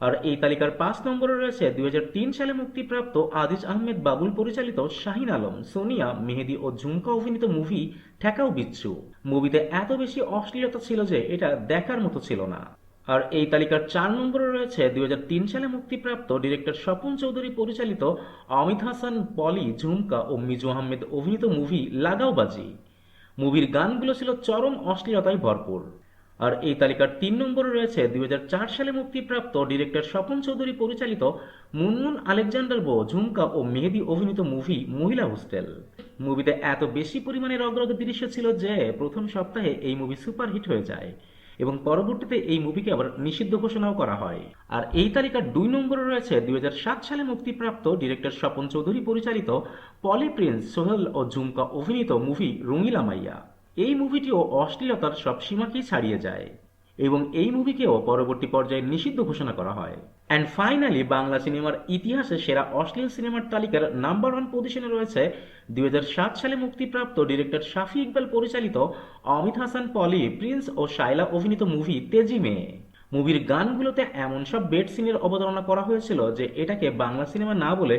আর এই তালিকার ৫ নম্বরে রয়েছে ২০০৩ সালে মুক্তিপ্রাপ্ত আদিজ আহমেদ বাবুল পরিচালিত শাহিন আলম, সোনিয়া, মেহেদী ও ঝুমকা অভিনীত মুভি ঠেকাও বিচ্ছু। মুভিতে এত বেশি অশ্লীলতা ছিল যে এটা দেখার মতো ছিল না। আর এই তালিকার ৪ নম্বরে রয়েছে ২০০৩ সালে মুক্তিপ্রাপ্ত ডিরেক্টর স্বপন চৌধুরী পরিচালিত অমিত হাসান, পলি, ঝুমকা ও মিজু আহমেদ অভিনীত মুভি লাগাও বাজি। মুভির গানগুলো ছিল চরম অশ্লীলতায় ভরপুর। আর এই তালিকার ৩ নম্বরে রয়েছে ২০০৪ সালে মুক্তিপ্রাপ্ত ডিরেক্টর স্বপন চৌধুরী পরিচালিত মুনমুন আলেকজান্ডার বো, ঝুমকা ও মেহেদী অভিনীত মুভি মহিলা হোস্টেল। মুভিতে এত বেশি পরিমাণে রগরগ দৃশ্য ছিল যে প্রথম সপ্তাহে এই মুভি সুপারহিট হয়ে যায় এবং পরবর্তীতে এই মুভিকে আবার নিষিদ্ধ ঘোষণাও করা হয়। আর এই তালিকার ২ নম্বরে রয়েছে ২০০৭ সালে মুক্তিপ্রাপ্ত ডিরেক্টর স্বপন চৌধুরী পরিচালিত পলি, প্রিন্স, সোহেল ও ঝুমকা অভিনীত মুভি রঙিলা মাইয়া। এই মুভিটিও অশ্লীলতার সব সীমাকেই ছাড়িয়ে যায় এবং এই মুভিকেও পরবর্তী পর্যায়ে নিষিদ্ধ ঘোষণা করা হয়। অ্যান্ড ফাইনালি বাংলা সিনেমার ইতিহাসে সেরা অশ্লীল সিনেমার তালিকার নাম্বার 1 পজিশনে রয়েছে ২০০৭ সালে মুক্তিপ্রাপ্ত ডিরেক্টর শাফি ইকবাল পরিচালিত অমিত হাসান, পলি, প্রিন্স ও শায়লা অভিনীত মুভি তেজি মেয়ে। মুভির গানগুলোতে এমন সব বেড সিনের অবতারণা করা হয়েছিল যে এটাকে বাংলা সিনেমা না বলে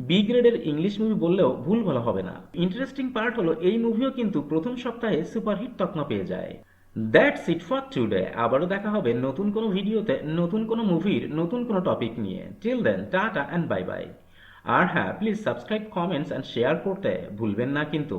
বি গ্রেডের ইংলিশ মুভি বললেও ভুল বলা হবে না। ইন্টারেস্টিং পার্ট হলো এই মুভিও কিন্তু প্রথম সপ্তাহে সুপারহিট তকমা পেয়ে যায়। That's it for today. আবারও দেখা হবে নতুন কোনো ভিডিওতে, নতুন কোনো মুভির নতুন কোনো টপিক নিয়ে। Till then, tata and bye bye. আর হ্যাঁ, please subscribe, comments and share করতে ভুলবেন না কিন্তু।